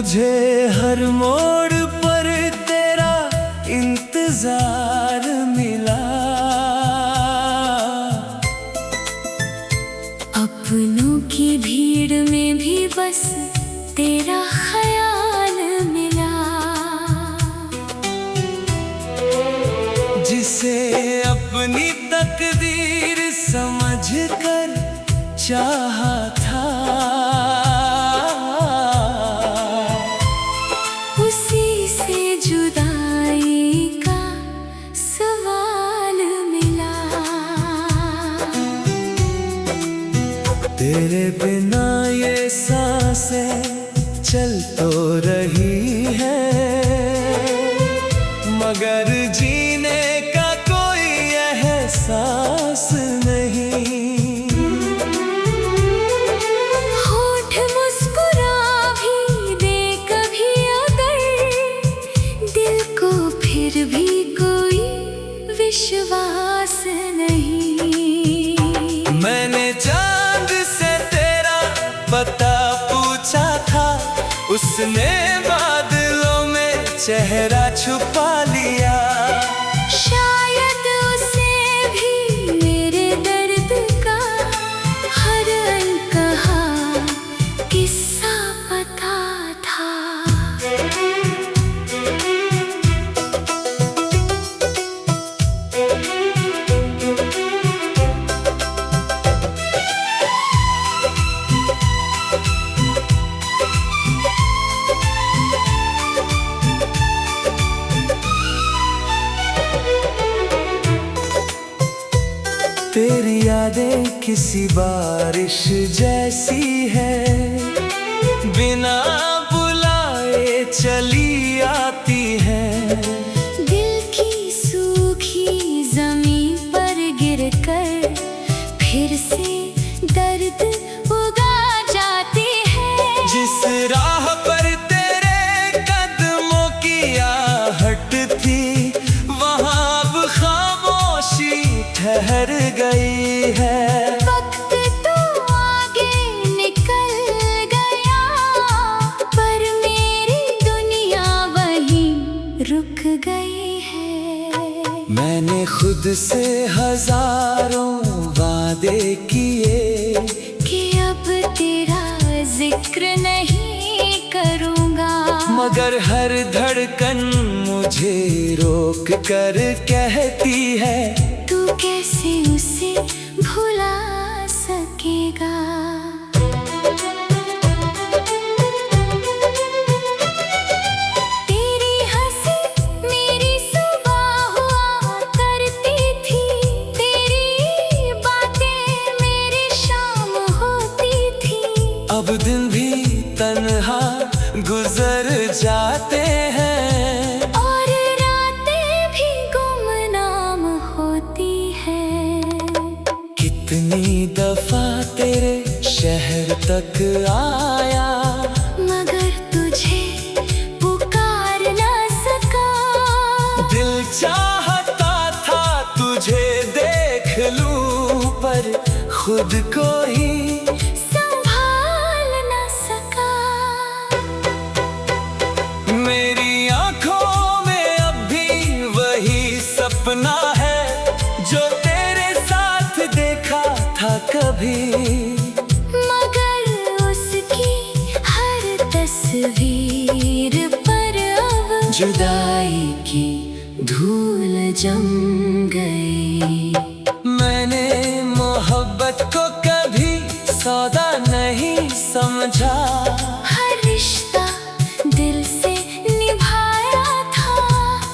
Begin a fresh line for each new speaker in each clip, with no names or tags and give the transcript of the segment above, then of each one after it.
तुझे हर मोड़ पर तेरा इंतजार मिला।
अपनों की भीड़ में भी बस तेरा ख्याल मिला।
जिसे अपनी तकदीर समझकर चाहा था,
उसी से जुदाई का सवाल मिला।
तेरे बिना ये सांसें चल तो रही है, मगर जीने का कोई एहसास नहीं।
होठ मुस्कुरा भी दे कभी अगर, दिल को फिर भी कोई विश्वास नहीं।
मैंने चांद से तेरा पता पूछा था, उसने बादलों में चेहरा छुपा लिया।
शायद उसे भी मेरे दर्द का हर अनकहा किस्सा पता था।
तेरी यादें किसी बारिश जैसी है, बिना बुलाए चली आती है।
दिल की सूखी जमीन पर गिरकर फिर से दर्द उगा जाती है।
जिस राह पर तेरे कदमों की आहट थी, वहाँ अब खामोशी ठहर गई है।
वक्त तो आगे निकल गया, पर मेरी दुनिया वहीं रुक गई है।
मैंने खुद से हजारों वादे किए
कि अब तेरा जिक्र नहीं करूँगा,
मगर हर धड़कन मुझे रोक कर कहती है,
तू कैसे उसे भुला सकेगा। तेरी हंसी मेरी सुबह हुआ करती थी, तेरी बातें मेरी शाम होती थी।
अब दिन भी तन्हा गुजर जाते हैं,
और रातें भी गुमनाम होती हैं।
कितनी दफा तेरे शहर तक आया,
मगर तुझे पुकार न सका।
दिल चाहता था तुझे देख लूं, पर खुद को ही
संभाल न सका।
मेरी आंखों में अब भी वही सपना है, जो तेरे साथ देखा था कभी।
मगर उसकी हर तस्वीर पर अब
जुदाई
की धूल जम गई।
मैंने मोहब्बत को कभी सौदा नहीं समझा,
हर रिश्ता दिल से निभाया था।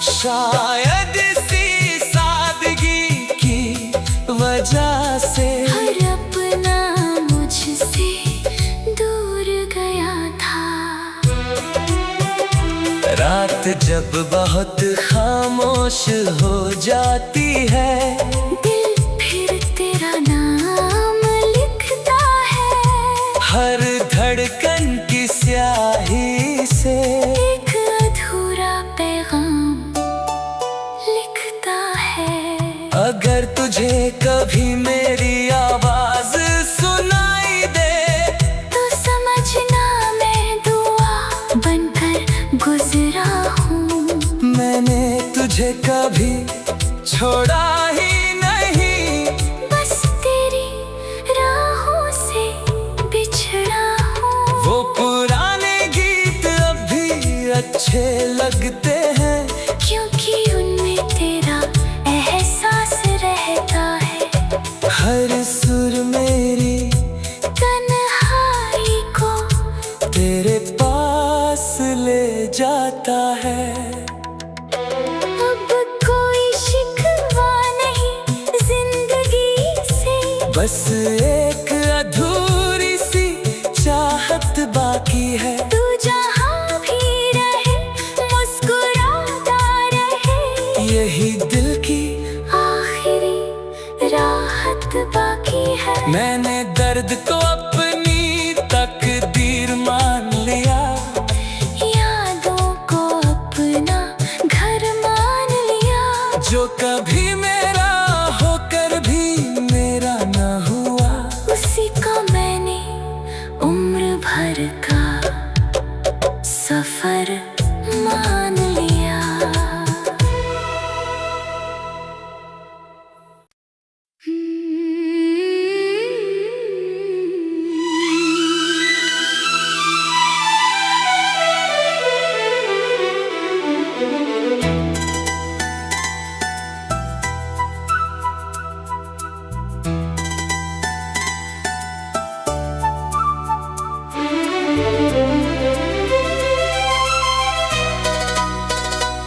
शायद इसी सादगी की वजह से
हर अपना मुझसे दूर गया था।
रात जब बहुत खामोश हो जाती है,
दिल फिर तेरा नाम लिखता है।
हर धड़कन की स्याही से
एक अधूरा पैगाम लिखता है।
अगर तुझे कभी मेरी आवाज सुनाई दे,
तो समझना मैं दुआ बन
मुझे कभी छोड़ा ही नहीं,
बस तेरी राहों से बिछड़ा हूँ।
वो पुराने गीत अब भी अच्छे लगते हैं,
क्योंकि उनमें तेरा एहसास रहता है।
हर सुर मेरी
तन्हाई को
तेरे पास ले जाता है।
अब कोई शिकवा नहीं जिंदगी से,
बस एक अधूरी सी चाहत बाकी है।
तू जहाँ भी रहे मुस्कुराता रहे,
यही दिल की
आखिरी राहत बाकी है।
मैंने दर्द को अपनी तकदीर मान लिया,
यादों को अपना घर मान लिया।
जो कभी मेरा होकर भी मेरा न हुआ,
उसी को मैंने उम्र भर का सफर मान लिया।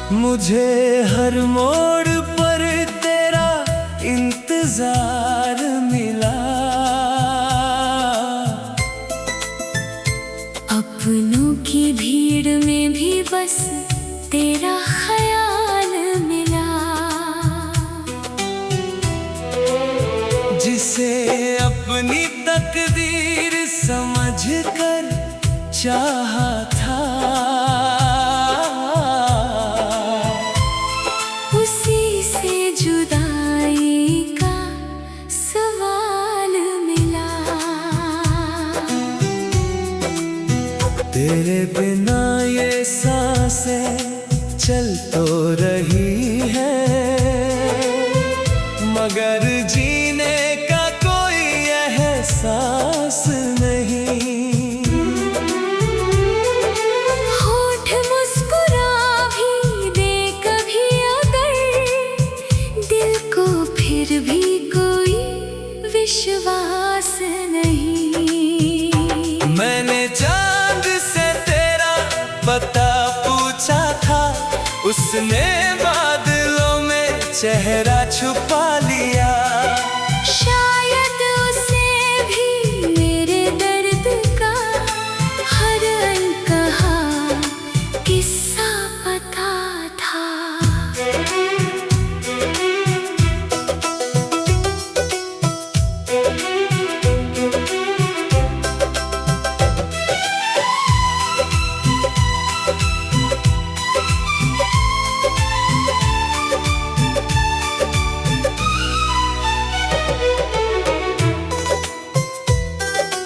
मुझे हर मोड़ पर तेरा इंतजार मिला,
अपनों की भीड़ में भी बस तेरा ख्याल मिला।
जिसे अपनी तकदीर समझकर चाहा था,
उसी से जुदाई का सवाल मिला।
तेरे बिना ये सांसें चल तो रही है, मगर जीने का कोई एहसास नहीं।
होठ मुस्कुरा भी दे कभी अगर, दिल को फिर भी कोई विश्वास नहीं।
मैंने चांद से तेरा पता पूछा था, उसने बादलों में चेहरा छुपा लिया।
शायद उसे भी मेरे दर्द का हर अनकहा किस्सा पता था।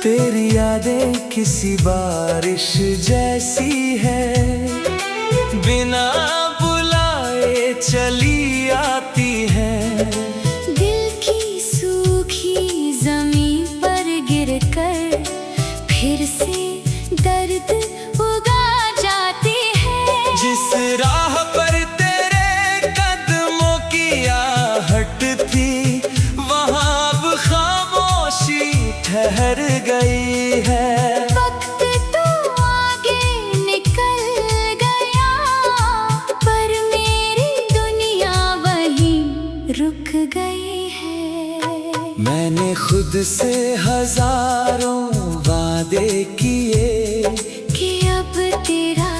तेरी यादें किसी बारिश जैसी है, बिना बुलाए चली आती है।
दिल की सूखी जमीन पर गिरकर फिर से दर्द उगा जाती है।
जिस राह पर तेरे कदमों की आहट थी, वहाँ अब खामोशी ठहर गई है।
वक्त तो आगे निकल गया, पर मेरी दुनिया वहीं रुक गई है।
मैंने खुद से हजारों वादे किए,
कि अब तेरा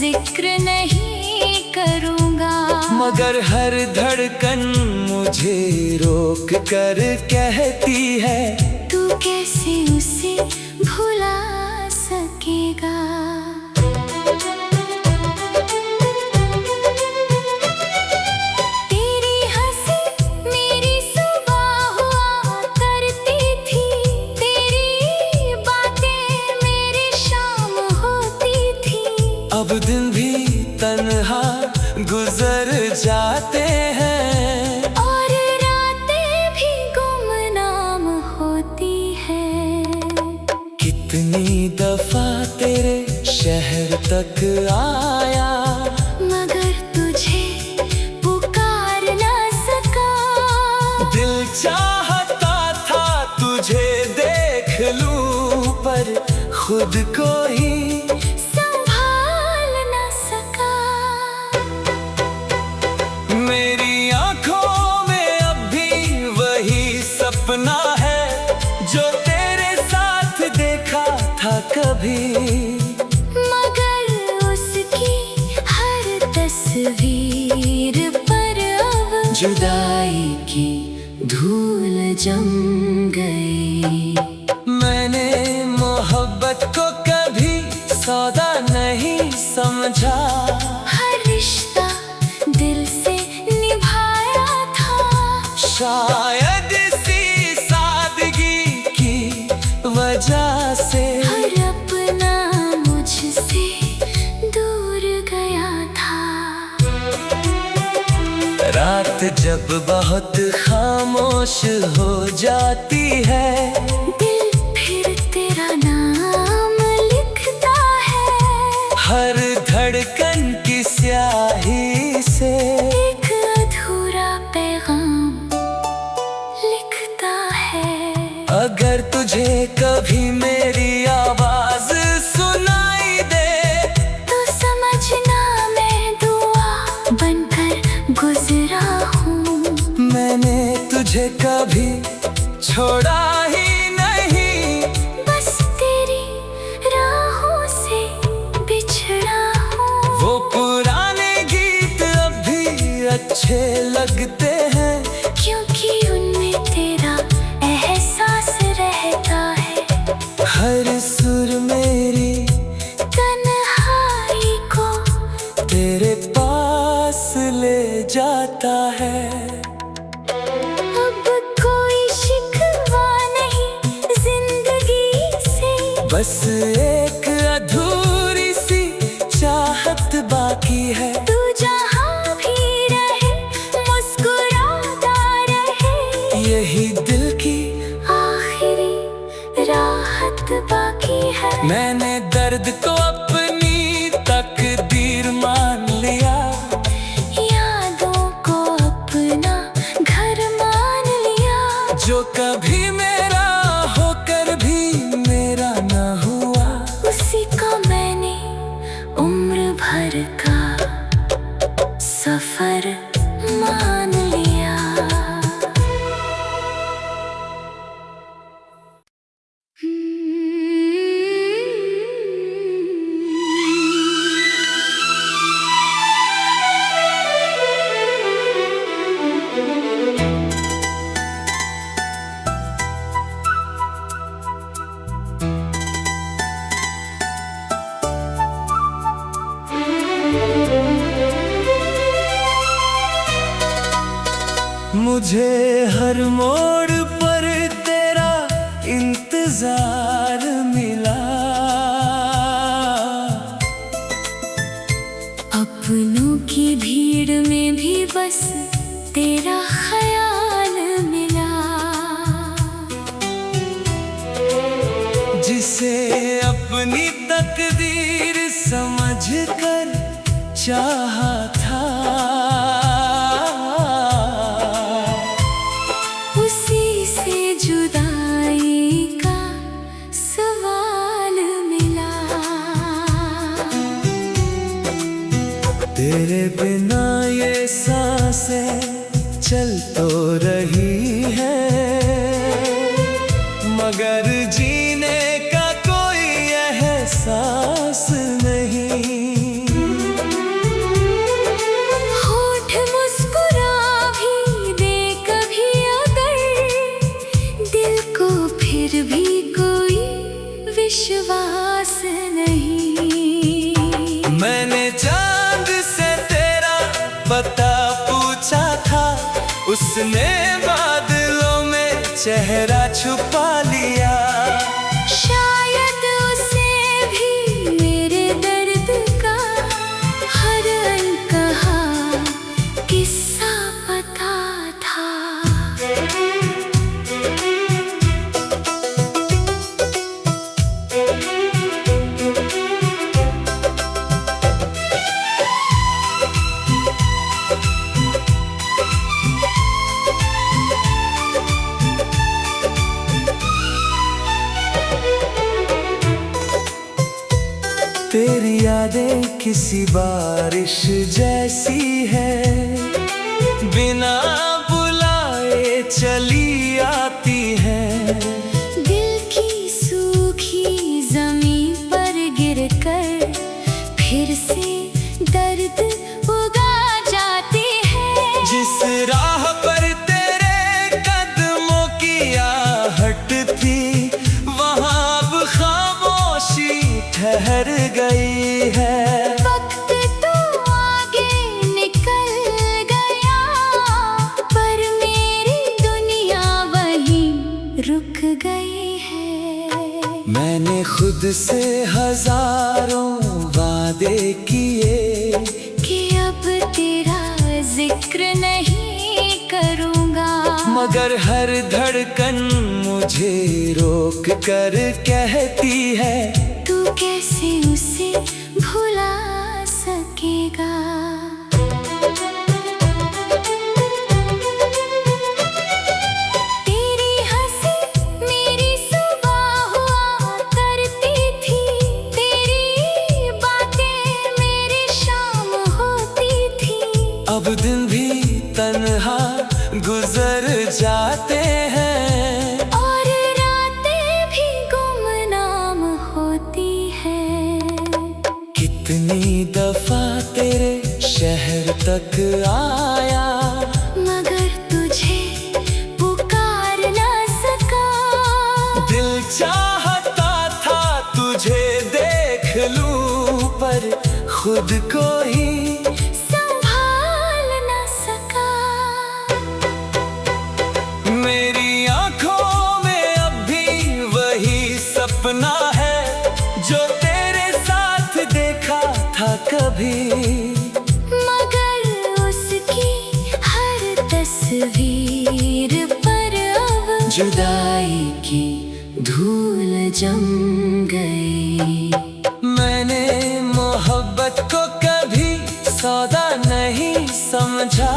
जिक्र नहीं करूँगा,
मगर हर धड़कन मुझे रोक कर कहती है,
तू कैसे उसे भुला सकेगा। तेरी हंसी मेरी सुबह हुआ करती थी, तेरी बातें मेरी शाम होती थी।
अब दिन भी तन्हा गुजर जाते हैं
और रातें भी गुमनाम होती है।
कितनी दफा तेरे शहर तक आया
मगर तुझे पुकार न सका।
दिल चाहता था तुझे देख लूं पर खुद को ही
संभाल न सका।
मेरी आंखों में अब भी वही सपना है जो तेरे साथ देखा था कभी।
मगर उसकी हर तस्वीर पर अब जुदाई की धूल जम गई।
मैंने मोहब्बत को कभी सौदा नहीं समझा,
हर रिश्ता दिल से निभाया था।
शायद इसी सादगी की वजह से
हर अपना मुझसे दूर गया था।
रात जब बहुत खामोश हो जाती है
दिल फिर तेरा नाम लिखता है।
हर धड़कन की स्याही से
एक अधूरा पैगाम लिखता है।
अगर तुझे कभी मेरी आवाज सुनाई दे
तो समझना मैं दुआ बनकर गुजरा हूँ।
मैंने तुझे कभी छोड़ा ही नहीं,
बस तेरी राहों से बिछड़ा हूँ।
वो पुराने गीत अब भी अच्छे लगते हैं
क्योंकि उनमें तेरा एहसास रहता है।
हर सुर मेरी
तन्हाई को
तेरे पास ले जाता है।
अब कोई शिकवा नहीं जिंदगी से।
बस एक अधूरी सी चाहत बाकी है।
तू जहाँ भी रहे मुस्कुराता रहे।
यही दिल की
आखिरी राहत बाकी है।
मैंने दर्द को अपनी तकदीर मान लिया,
यादों को अपना घर मान लिया।
जो कभी मेरा होकर भी मेरा न हुआ
उसी को मैंने उम्र भर का सफर मान लिया।
मुझे हर मोड़ पर तेरा इंतजार मिला।
अपनों की भीड़ में भी बस तेरा ख्याल मिला।
जिसे अपनी तकदीर समझकर चाहा था
उसी से जुदाई का सवाल मिला।
तेरे बिना ये सांसें चल तो रही है मगर जीने का कोई एहसास नहीं।
होठ मुस्कुरा भी दे कभी अगर दिल को फिर भी कोई विश्वास नहीं।
मैंने चांद से तेरा पता पूछा था, उसने बादलों में चेहरा छुपा लिया।
शायद उसे भी मेरे दर्द का हर अनकहा
तेरी यादें किसी बारिश जैसी है, बिना बुलाए चली आती है।
दिल की सूखी जमीन पर गिरकर फिर से दर्द उगा जाती है।
जिस राह पर तेरे कदमों की आहट थी, वहाँ अब खामोशी ठहर गई है।
वक्त तो आगे निकल गया, पर मेरी दुनिया वहीं रुक गई है।
मैंने खुद से हजारों वादे किए
कि अब तेरा जिक्र नहीं करूँगा,
मगर हर धड़कन मुझे रोक कर कहती है,
तू कैसे उसे भुला सकेगा। तेरी हंसी मेरी सुबह हुआ करती थी, तेरी बातें मेरी शाम होती थी।
अब दिन भी तन्हा गुजर जाते हैं,
और रातें भी गुमनाम होती हैं।
कितनी दफा तेरे शहर तक आया,
मगर तुझे पुकार न सका।
दिल चाहता था तुझे देख लूं, पर खुद को ही
संभाल न सका।
मेरी आंखों में अब भी वही सपना है, जो तेरे साथ देखा था कभी।
मगर उसकी हर तस्वीर पर अब जुदाई की धूल जम गई।
मैंने मोहब्बत को कभी सौदा नहीं समझा,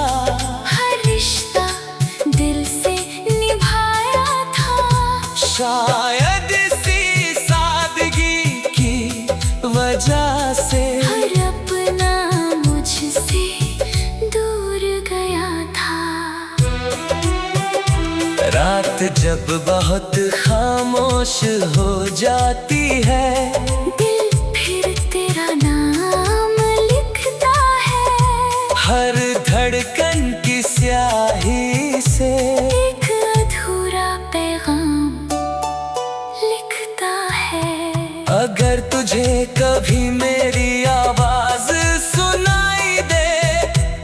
हर रिश्ता दिल से निभाया था।
शायद इसी सादगी की वजह से
हर अपना मुझसे दूर गया था।
रात जब बहुत खामोश हो जाती है,
दिल फिर तेरा नाम लिखता है।
हर धड़कन की स्याही से
एक अधूरा पैगाम लिखता है।
अगर तुझे कभी मेरी आवाज सुनाई दे,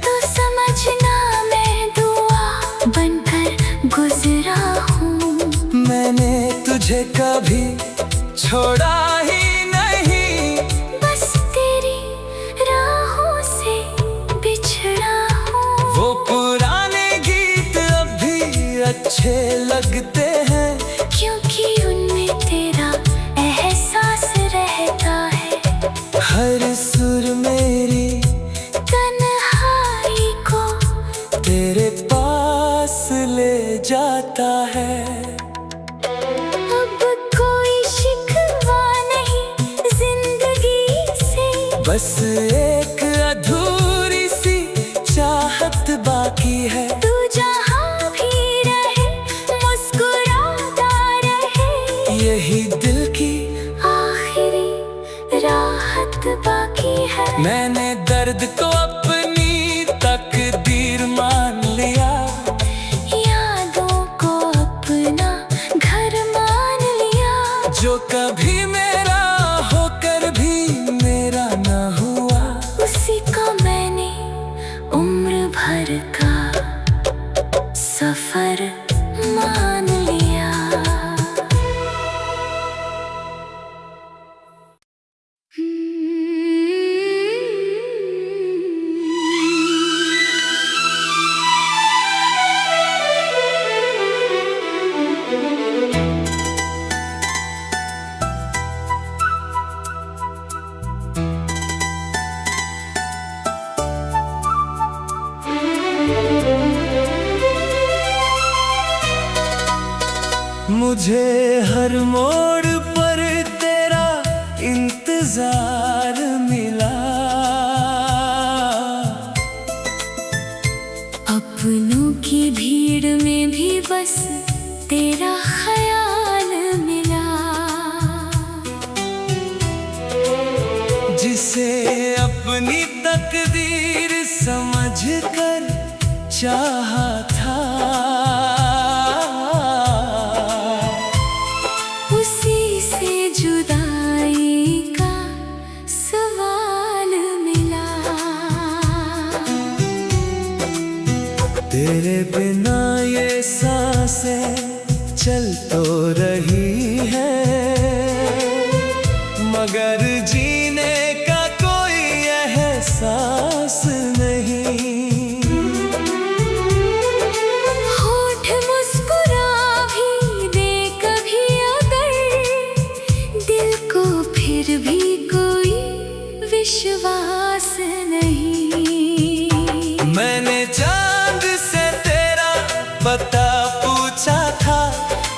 तो समझना मैं दुआ बनकर गुजरा हूँ।
मैंने तुझे कभी छोड़ा ही नहीं,
बस तेरी राहों से बिछड़ा हूँ।
वो पुराने गीत अब भी अच्छे लगते हैं,
क्योंकि उनमें तेरा एहसास रहता है।
हर सुर मेरी
तन्हाई को
तेरे पास ले जाता है।
अब कोई शिकवा नहीं जिंदगी से,
बस एक अधूरी सी चाहत बाकी है।
तू जहाँ भी रहे मुस्कुराता रहे,
यही दिल की
आखिरी राहत बाकी है।
मैंने दर्द को अपनी तकदीर मान लिया,
यादों को अपना घर मान लिया।
जो कभी मेरा होकर भी मेरा न हुआ,
उसी को मैंने उम्र भर का सफर मान लिया।
मुझे हर मोड़ पर तेरा इंतजार
सपनों की भीड़ में भी बस तेरा ख्याल मिला,
जिसे अपनी तकदीर समझकर चाहा था,
उसी से जुदाई का सवाल मिला।
तेरे बिना ये सांसें चल तो रही है, मगर जीने का कोई एहसास नहीं।
होठ मुस्कुरा भी दे कभी अगर, दिल को फिर भी कोई विश्वास नहीं।
मैंने चांद से तेरा पता पूछा था,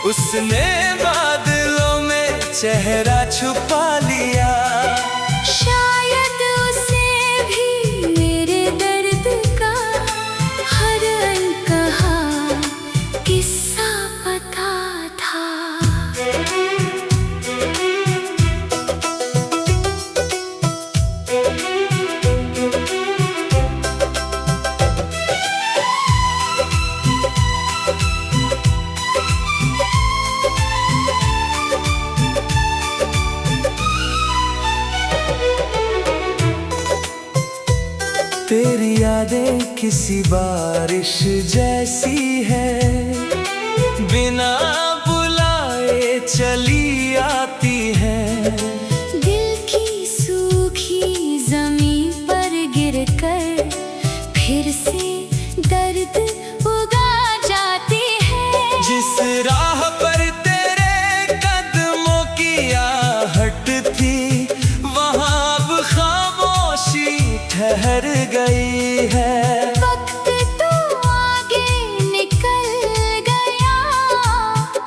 उसने बादलों में चेहरा छुपा लिया।
शायद उसे भी मेरे दर्द का हर अनकहा किस्सा पता था।
तेरी यादें किसी बारिश जैसी है, बिना बुलाए चली आती है।
दिल की सूखी जमीन पर गिरकर फिर से दर्द उगा जाती है।
जिस राह पर तेरे कदमों की आहट थी, वहाँ अब खामोशी ठहर गई है।
वक्त तो आगे निकल गया,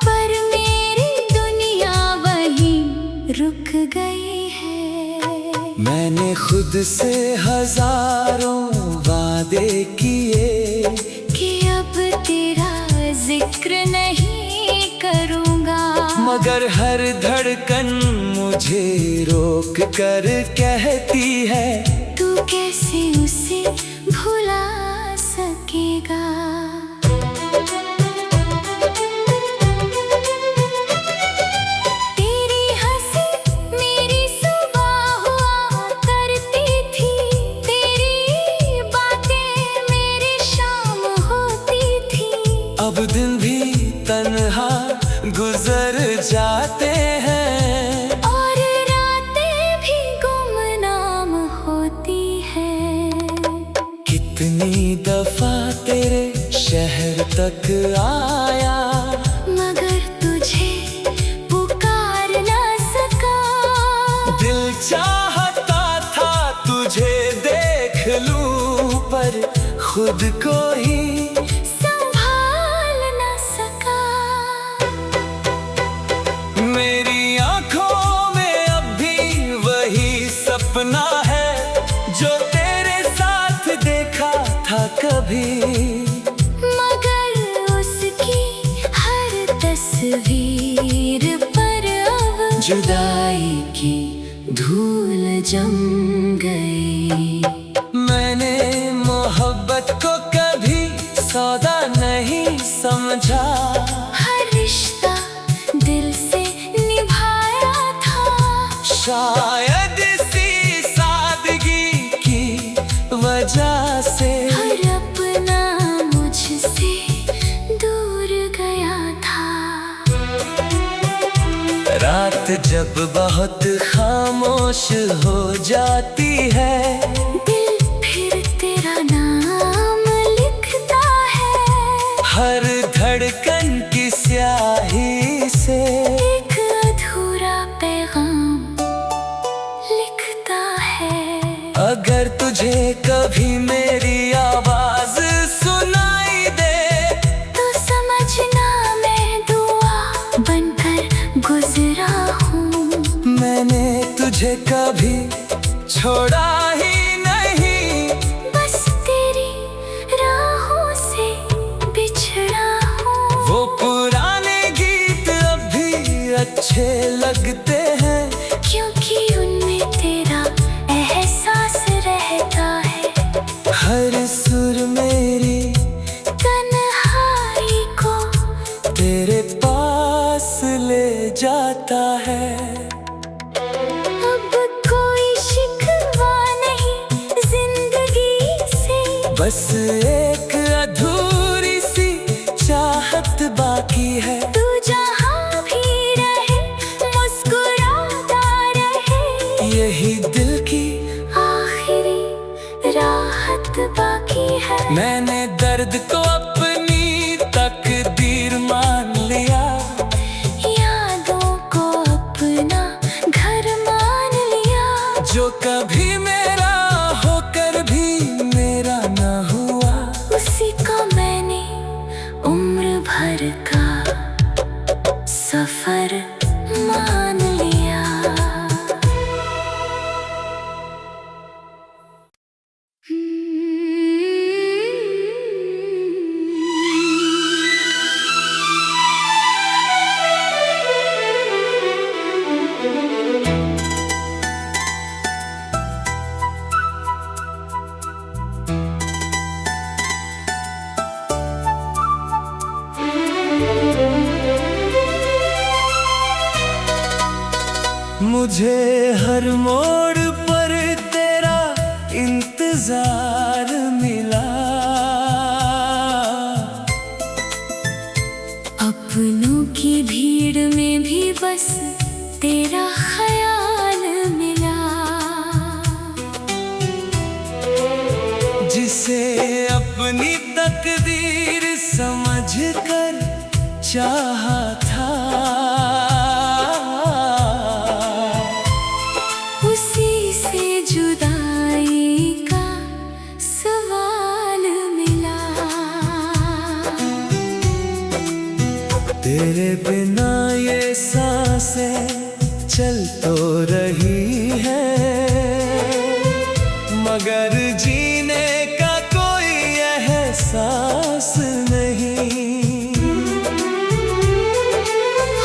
पर मेरी दुनिया वहीं रुक गई है।
मैंने खुद से हजारों वादे किए
कि अब तेरा जिक्र नहीं करूँगा,
मगर हर धड़कन मुझे रोक कर कहती है,
तू कैसे उसे भुला सकेगा। तेरी हंसी मेरी सुबह हुआ करती थी, तेरी बातें मेरी शाम होती थी।
अब दिन भी तन्हा गुजर जाते हैं,
और रातें भी गुमनाम होती हैं।
कितनी दफा तेरे शहर तक आया,
मगर तुझे पुकार ना सका।
दिल चाहता था तुझे देख लूं, पर खुद को ही
संभाल ना सका।
मेरी आंखों में अब भी वही सपना है, जो तेरे साथ देखा था कभी,
मगर उसकी हर तस्वीर पर अब जुदाई की धूल जम गई।
मैंने मोहब्बत को कभी सौदा नहीं समझा,
हर रिश्ता दिल से निभाया था।
शायद इसी सादगी की वजह से
हर अपना मुझसे दूर गया था।
रात जब बहुत खामोश हो जाती है,
दिल फिर तेरा नाम लिखता है।
हर धड़कन की स्याही से
एक अधूरा पैगाम लिखता है।
अगर तुझे कभी मेरी आवाज सुनाई दे,
तो समझना मैं दुआ बनकर गुजरा हूँ।
मैंने तुझे कभी छोड़ा ही नहीं। मीठे लगते हैं,
क्योंकि उनमें तेरा एहसास रहता है।
हर सुर मेरी
तन्हाई को
तेरे पास ले जाता है।
अब कोई शिकवा नहीं जिंदगी से,
बस एक अधूरी सी चाहत बाकी है।
तू जहाँ भी रहे मुस्कुराता रहे,
यही दिल की
आखिरी राहत बाकी है।
मैंने दर्द को अपनी तकदीर मान लिया,
यादों को अपना घर मान लिया।
जो कभी मेरा होकर भी मेरा न हुआ,
उसी को मैंने उम्र भर का सफर मान लिया।
मुझे हर मोड़ पर तेरा इंतजार मिला।
अपनों की भीड़ में भी बस तेरा ख्याल मिला।
जिसे अपनी तकदीर समझकर चाहा था,
उसी से जुदाई का सवाल मिला।
तेरे बिना ये सांसें चल तो रही है, मगर जीने का कोई एहसास नहीं।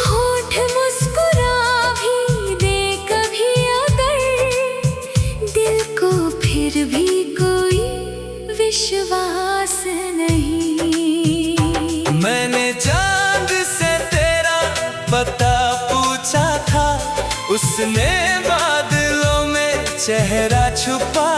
होठ मुस्कुरा भी दे कभी अगर, दिल को फिर भी कोई विश्वास नहीं।
मैंने चांद से तेरा पता पूछा था, उसने बादलों में चेहरा छुपा